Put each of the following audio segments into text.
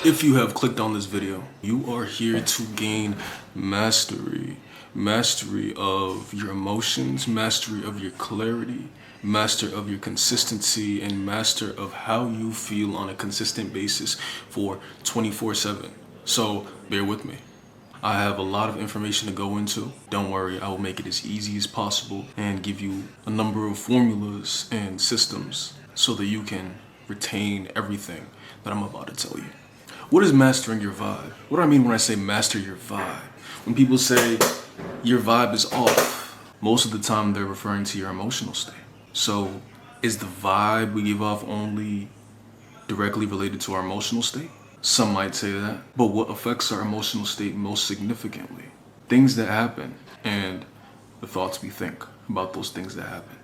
If you have clicked on this video, you are here to gain mastery. Mastery of your emotions, mastery of your clarity, master of your consistency, and master of how you feel on a consistent basis for 24/7. So bear with me. I have a lot of information to go into. Don't worry, I will make it as easy as possible and give you a number of formulas and systems so that you can retain everything that I'm about to tell you. What is mastering your vibe? What do I mean when I say master your vibe? When people say your vibe is off, most of the time they're referring to your emotional state. So is the vibe we give off only directly related to our emotional state? Some might say that. But what affects our emotional state most significantly? Things that happen and the thoughts we think about those things that happen.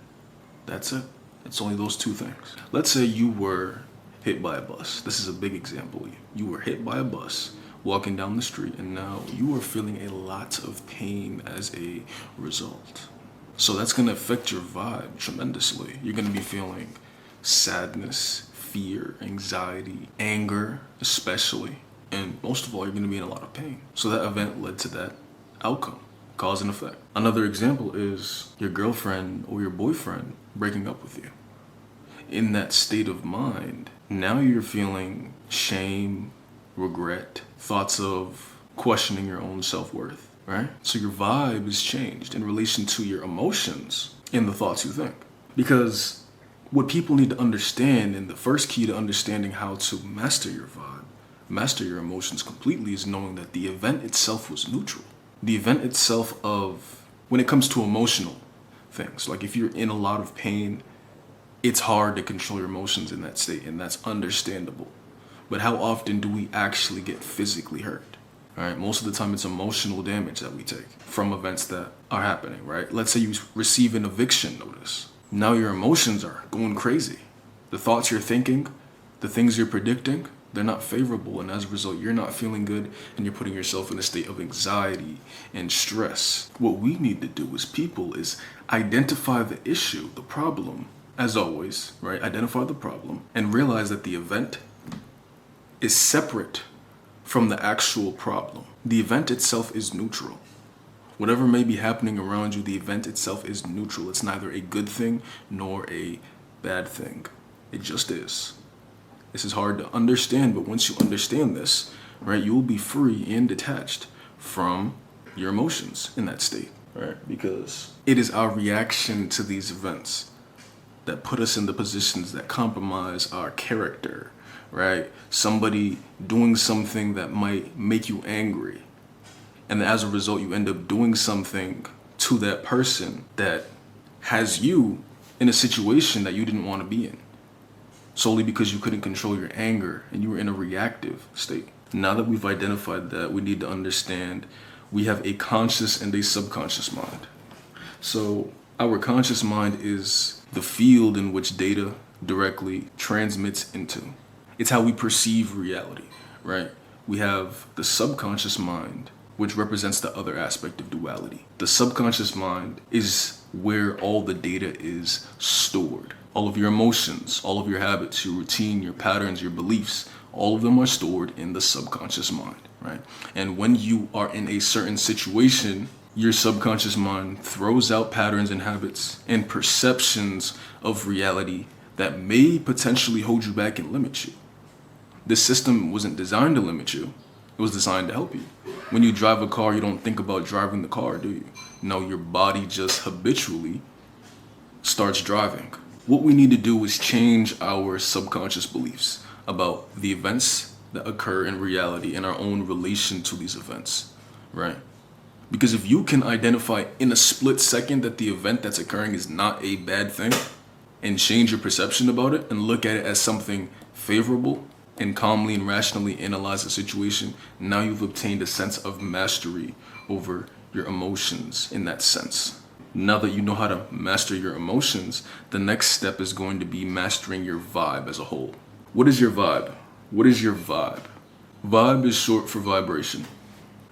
That's it. It's only those two things. Let's say you were hit by a bus. This is a big example. You were hit by a bus walking down the street, and now you are feeling a lot of pain as a result. So that's going to affect your vibe tremendously. You're going to be feeling sadness, fear, anxiety, anger, especially. And most of all, you're going to be in a lot of pain. So that event led to that outcome, cause and effect. Another example is your girlfriend or your boyfriend breaking up with you. In that state of mind, now you're feeling shame, regret, thoughts of questioning your own self-worth, right? So your vibe is changed in relation to your emotions and the thoughts you think. Because what people need to understand, and the first key to understanding how to master your vibe, master your emotions completely, is knowing that the event itself was neutral. The event itself of, when it comes to emotional things, like if you're in a lot of pain, it's hard to control your emotions in that state, and that's understandable. But how often do we actually get physically hurt? All right, most of the time it's emotional damage that we take from events that are happening, right? Let's say you receive an eviction notice. Now your emotions are going crazy. The thoughts you're thinking, the things you're predicting, they're not favorable, and as a result, you're not feeling good, and you're putting yourself in a state of anxiety and stress. What we need to do as people is identify the issue, the problem, as always, right? Identify the problem and realize that the event is separate from the actual problem. The event itself is neutral. Whatever may be happening around you, the event itself is neutral. It's neither a good thing nor a bad thing. It just is. This is hard to understand, but once you understand this, right, you will be free and detached from your emotions in that state, right? Because it is our reaction to these events that put us in the positions that compromise our character, right? Somebody doing something that might make you angry, and as a result, you end up doing something to that person that has you in a situation that you didn't want to be in, solely because you couldn't control your anger and you were in a reactive state. Now that we've identified that, we need to understand we have a conscious and a subconscious mind. So our conscious mind is the field in which data directly transmits into. It's how we perceive reality, right? We have the subconscious mind, which represents the other aspect of duality. The subconscious mind is where all the data is stored. All of your emotions, all of your habits, your routine, your patterns, your beliefs, all of them are stored in the subconscious mind, right? And when you are in a certain situation, your subconscious mind throws out patterns and habits and perceptions of reality that may potentially hold you back and limit you. This system wasn't designed to limit you. It was designed to help you. When you drive a car, you don't think about driving the car, do you? No, your body just habitually starts driving. What we need to do is change our subconscious beliefs about the events that occur in reality and our own relation to these events, right? Because if you can identify in a split second that the event that's occurring is not a bad thing and change your perception about it and look at it as something favorable and calmly and rationally analyze the situation, now you've obtained a sense of mastery over your emotions in that sense. Now that you know how to master your emotions, the next step is going to be mastering your vibe as a whole. What is your vibe? What is your vibe? Vibe is short for vibration.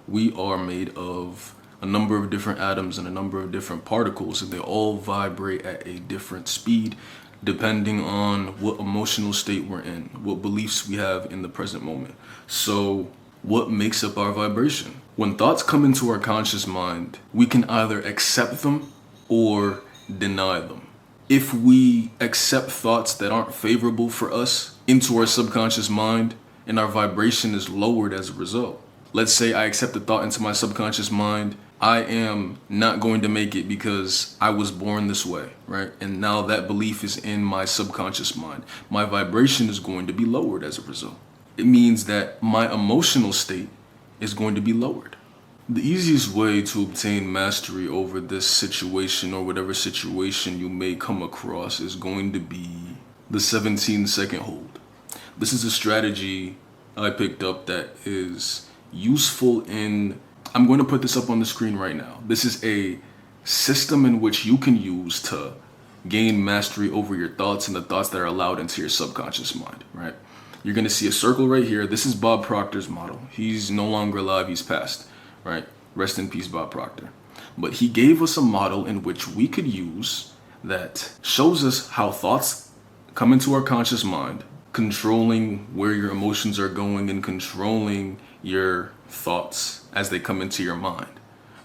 We are made of a number of different atoms and a number of different particles, and they all vibrate at a different speed, depending on what emotional state we're in, what beliefs we have in the present moment. So, what makes up our vibration? When thoughts come into our conscious mind, we can either accept them or deny them. If we accept thoughts that aren't favorable for us into our subconscious mind, and our vibration is lowered as a result. Let's say I accept a thought into my subconscious mind, I am not going to make it because I was born this way, right? And now that belief is in my subconscious mind. My vibration is going to be lowered as a result. It means that my emotional state is going to be lowered. The easiest way to obtain mastery over this situation or whatever situation you may come across is going to be the 17-second hold. This is a strategy I picked up that is useful in, I'm going to put this up on the screen right now. This is a system in which you can use to gain mastery over your thoughts and the thoughts that are allowed into your subconscious mind, right? You're going to see a circle right here. This is Bob Proctor's model. He's no longer alive, he's passed, right? Rest in peace, Bob Proctor. But he gave us a model in which we could use that shows us how thoughts come into our conscious mind, controlling where your emotions are going and controlling your thoughts as they come into your mind,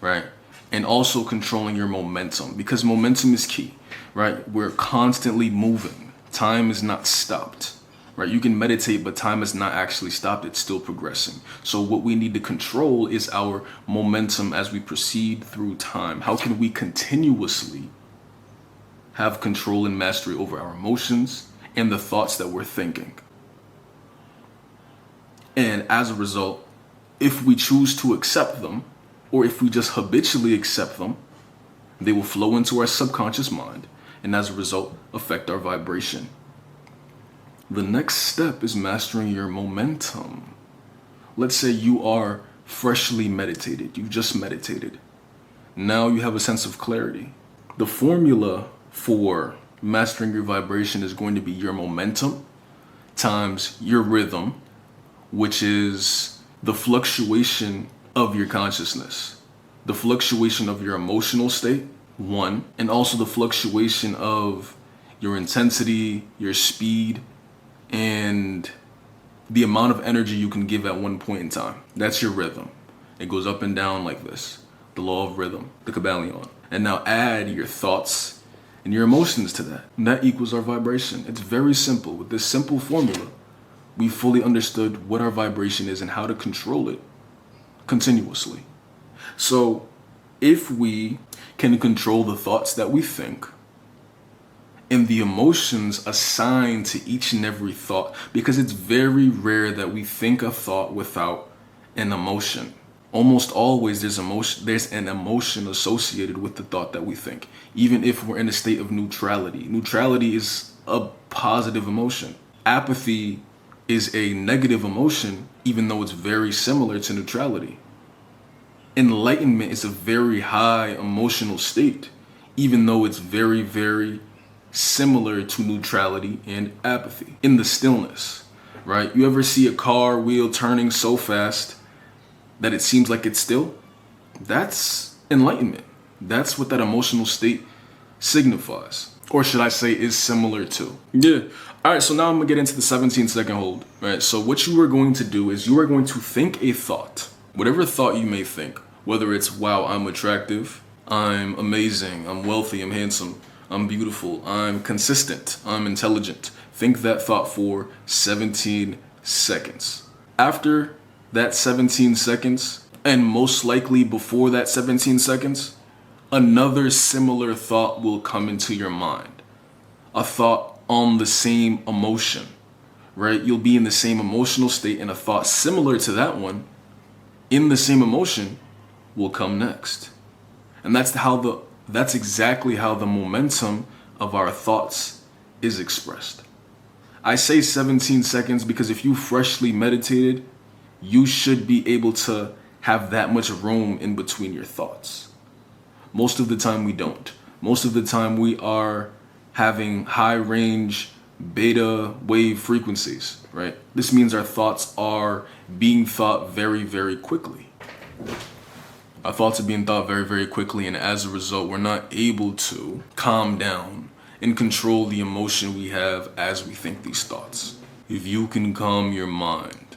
right? And also controlling your momentum, because momentum is key, right? We're constantly moving. Time is not stopped, right? You can meditate, but time is not actually stopped. It's still progressing. So what we need to control is our momentum as we proceed through time. How can we continuously have control and mastery over our emotions and the thoughts that we're thinking? And as a result, if we choose to accept them, or if we just habitually accept them, they will flow into our subconscious mind, and as a result, affect our vibration. The next step is mastering your momentum. Let's say you are freshly meditated. You just meditated. Now you have a sense of clarity. The formula for mastering your vibration is going to be your momentum times your rhythm, which is the fluctuation of your consciousness, the fluctuation of your emotional state, one, and also the fluctuation of your intensity, your speed, and the amount of energy you can give at one point in time. That's your rhythm. It goes up and down like this, the law of rhythm, the Kybalion. And now add your thoughts and your emotions to that. And that equals our vibration. It's very simple. With this simple formula, we fully understood what our vibration is and how to control it continuously. So if we can control the thoughts that we think and the emotions assigned to each and every thought, because it's very rare that we think a thought without an emotion. Almost always there's an emotion associated with the thought that we think, even if we're in a state of neutrality. Neutrality is a positive emotion. Apathy is a negative emotion, even though it's very similar to neutrality. Enlightenment is a very high emotional state, even though it's very, very similar to neutrality and apathy. In the stillness, right? You ever see a car wheel turning so fast that it seems like it's still? That's enlightenment. That's what that emotional state signifies. Or should I say is similar to. Yeah. All right, so now I'm gonna get into the 17-second hold, right? So what you are going to do is you are going to think a thought, whatever thought you may think, whether it's, wow, I'm attractive, I'm amazing, I'm wealthy, I'm handsome, I'm beautiful, I'm consistent, I'm intelligent. Think that thought for 17 seconds. After that 17 seconds, and most likely before that 17 seconds, another similar thought will come into your mind. A thought on the same emotion, right? You'll be in the same emotional state, and a thought similar to that one in the same emotion will come next. And that's exactly how the momentum of our thoughts is expressed. I say 17 seconds because if you freshly meditated, you should be able to have that much room in between your thoughts. Most of the time we don't. Most of the time we are having high range beta wave frequencies, right? This means our thoughts are being thought very, very quickly. Our thoughts are being thought very, very quickly, and as a result, we're not able to calm down and control the emotion we have as we think these thoughts. If you can calm your mind,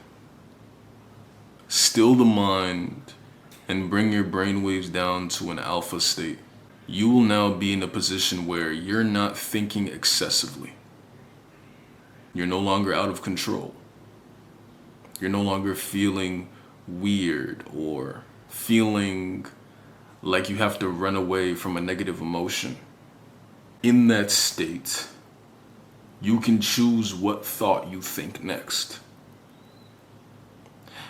still the mind, and bring your brainwaves down to an alpha state, you will now be in a position where you're not thinking excessively. You're no longer out of control. You're no longer feeling weird or feeling like you have to run away from a negative emotion. In that state, you can choose what thought you think next.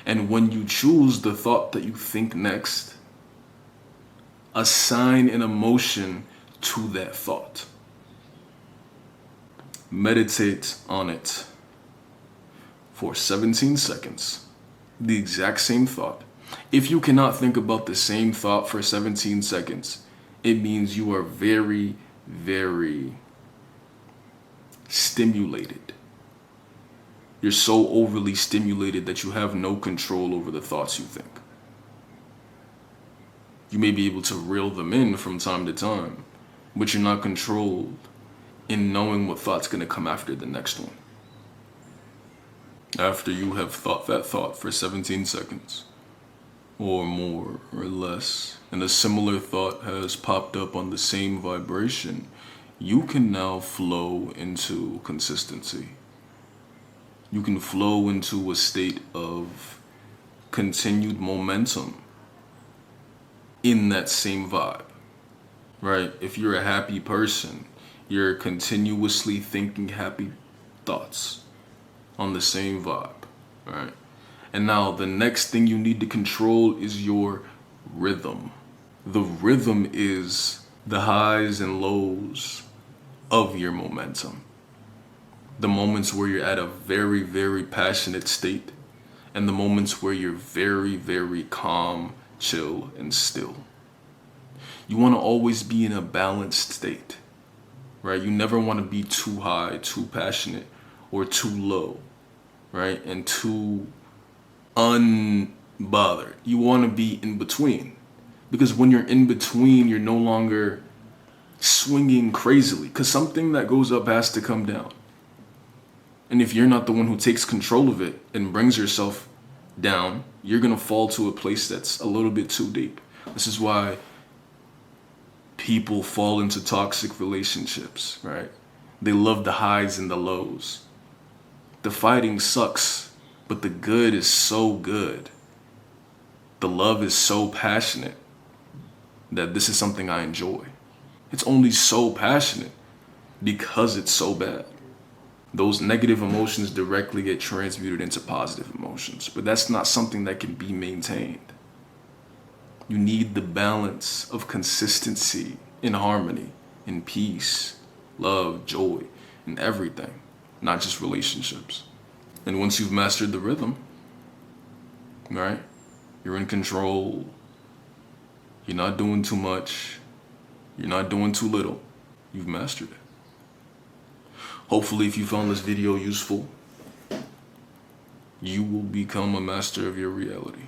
And when you choose the thought that you think next, assign an emotion to that thought. Meditate on it for 17 seconds, the exact same thought. If you cannot think about the same thought for 17 seconds, it means you are very, very stimulated. You're so overly stimulated that you have no control over the thoughts you think. You may be able to reel them in from time to time, but you're not controlled in knowing what thought's going to come after the next one. After you have thought that thought for 17 seconds, or more or less, and a similar thought has popped up on the same vibration, you can now flow into consistency. You can flow into a state of continued momentum in that same vibe, right? If you're a happy person, you're continuously thinking happy thoughts on the same vibe, right? And now the next thing you need to control is your rhythm. The rhythm is the highs and lows of your momentum. The moments where you're at a very, very passionate state, and the moments where you're very, very calm, chill, and still. You want to always be in a balanced state, right? You never want to be too high, too passionate, or too low, right? And too unbothered. You want to be in between, because when you're in between, you're no longer swinging crazily, because something that goes up has to come down. And if you're not the one who takes control of it and brings yourself down, you're going to fall to a place that's a little bit too deep. This is why people fall into toxic relationships, right? They love the highs and the lows. The fighting sucks, but the good is so good. The love is so passionate that this is something I enjoy. It's only so passionate because it's so bad. Those negative emotions directly get transmuted into positive emotions, but that's not something that can be maintained. You need the balance of consistency in harmony, in peace, love, joy, in everything, not just relationships. And once you've mastered the rhythm, right, you're in control, you're not doing too much, you're not doing too little, you've mastered it. Hopefully, if you found this video useful, you will become a master of your reality.